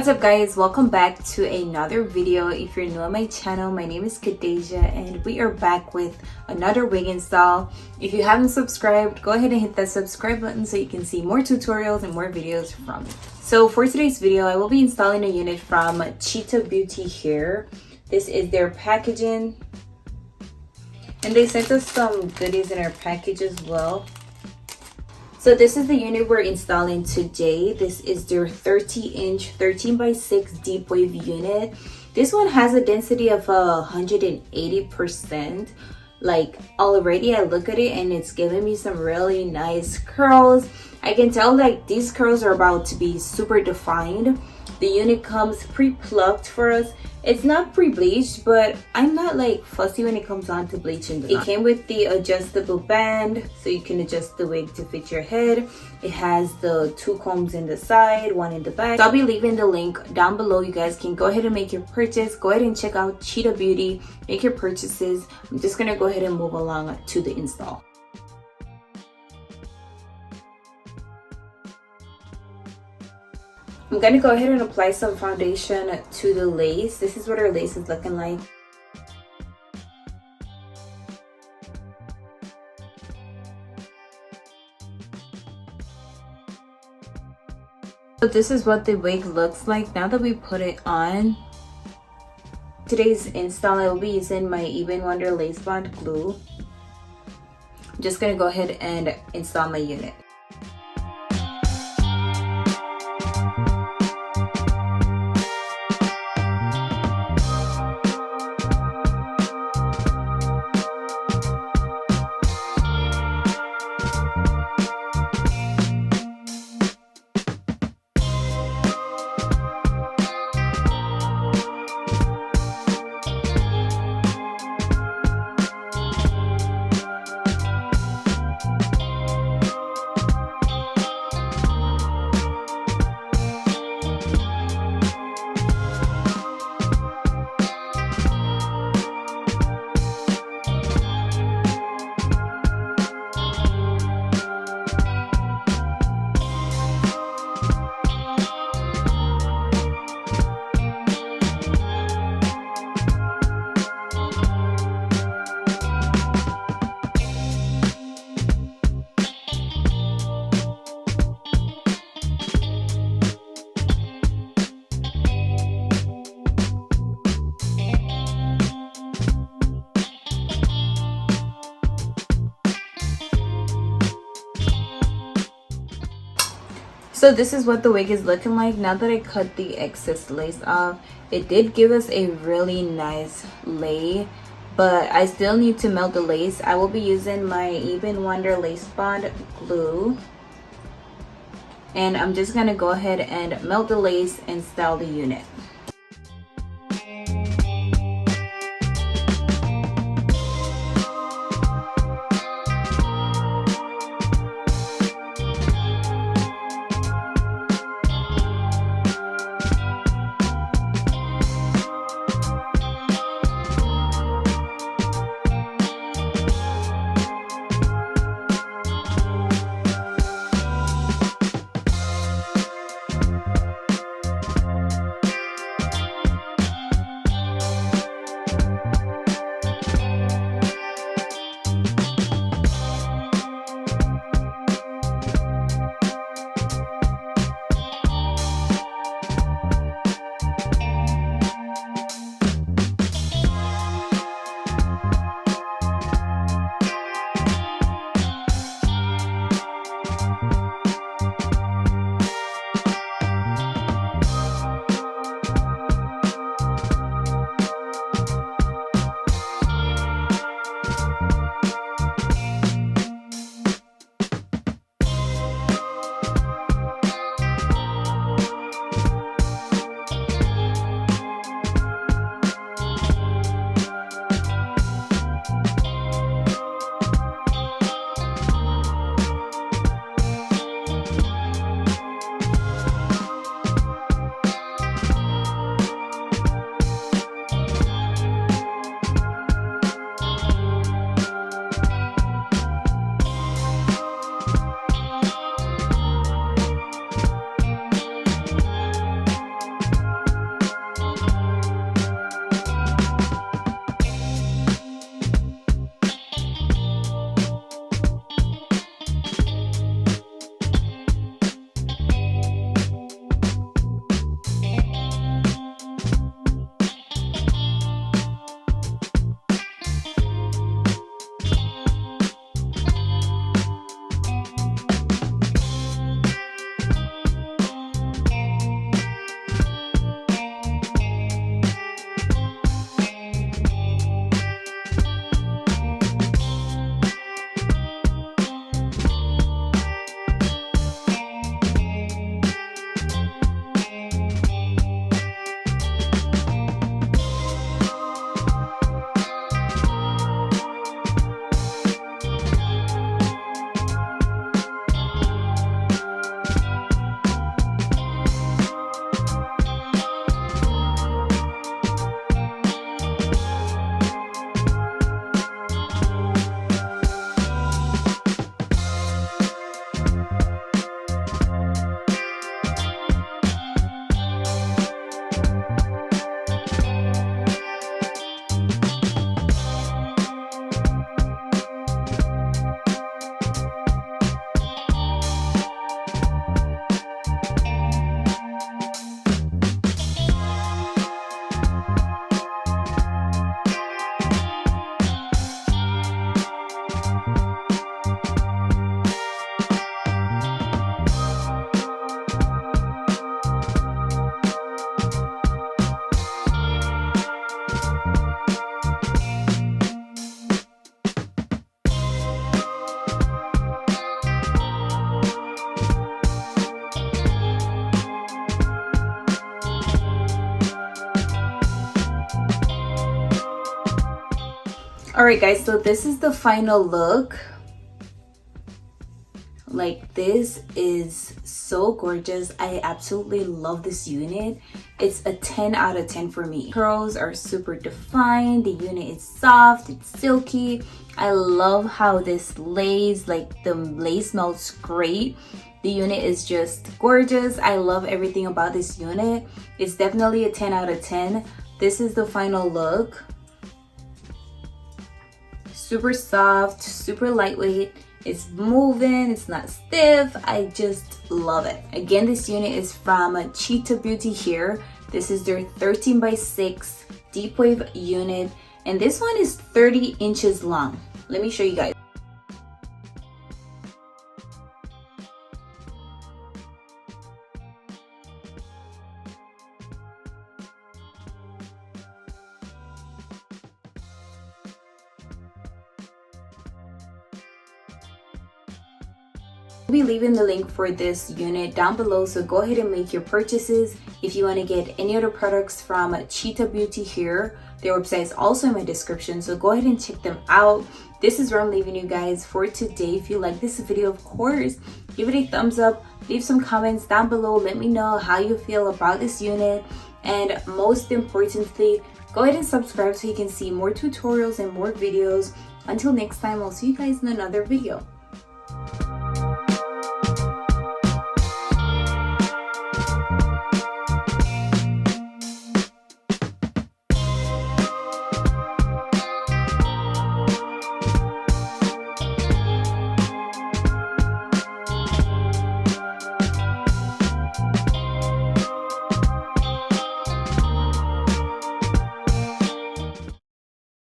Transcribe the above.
What's up guys, welcome back to another video. If you're new on my channel, my name is CheetahBeauty and we are back with another wig install. If you haven't subscribed, go ahead and hit that subscribe button so you can see more tutorials and more videos from me. So for today's video, I will be installing a unit from CheetahBeauty Hair. This is their packaging and they sent us some goodies in our package as well. So this is the unit we're installing today. This is their 30-inch 13x6 deep wave unit. This one has a density of 180%. Like already I look at it and it's giving me some really nice curls. I can tell like these curls are about to be super defined. The unit comes pre-plucked for us. It's not pre-bleached, but I'm not like fussy when it comes on to bleaching. It came with the adjustable band so you can adjust the wig to fit your head. It has the 2 combs in the side, 1 in the back. So I'll be leaving the link down below. You guys can go ahead and make your purchase. Go ahead and check out CheetahBeauty, make your purchases. I'm just gonna go ahead and move along to the install. I'm gonna go ahead and apply some foundation to the lace. This is what our lace is looking like. So this is what the wig looks like now that we put it on. Today's install, I will be using my Even Wonder Lace Bond glue. I'm just gonna go ahead and install my unit. So this is what the wig is looking like now that I cut the excess lace off. It did give us a really nice lay, but I still need to melt the lace. I will be using my Even Wonder Lace Bond glue. And I'm just gonna go ahead and melt the lace and style the unit. All right guys, so this is the final look. Like, this is so gorgeous. I absolutely love this unit. It's a 10 out of 10 for me. Curls are super defined. The unit is soft, it's silky. I love how this lace, like the lace smells great. The unit is just gorgeous. I love everything about this unit. It's definitely a 10 out of 10. This is the final look. Super soft, super lightweight. It's moving, it's not stiff. I just love it. Again, this unit is from CheetahBeauty here. This is their 13 by 6 deep wave unit, and this one is 30 inches long. Let me show you guys. I'll be leaving the link for this unit down below, so go ahead and make your purchases. If you want to get any other products from CheetahBeauty here, their website is also in my description, so go ahead and check them out. This is where I'm leaving you guys for today. If you like this video, of course, give it a thumbs up, leave some comments down below, let me know how you feel about this unit, and most importantly, go ahead and subscribe so you can see more tutorials and more videos. Until next time, I'll see you guys in another video.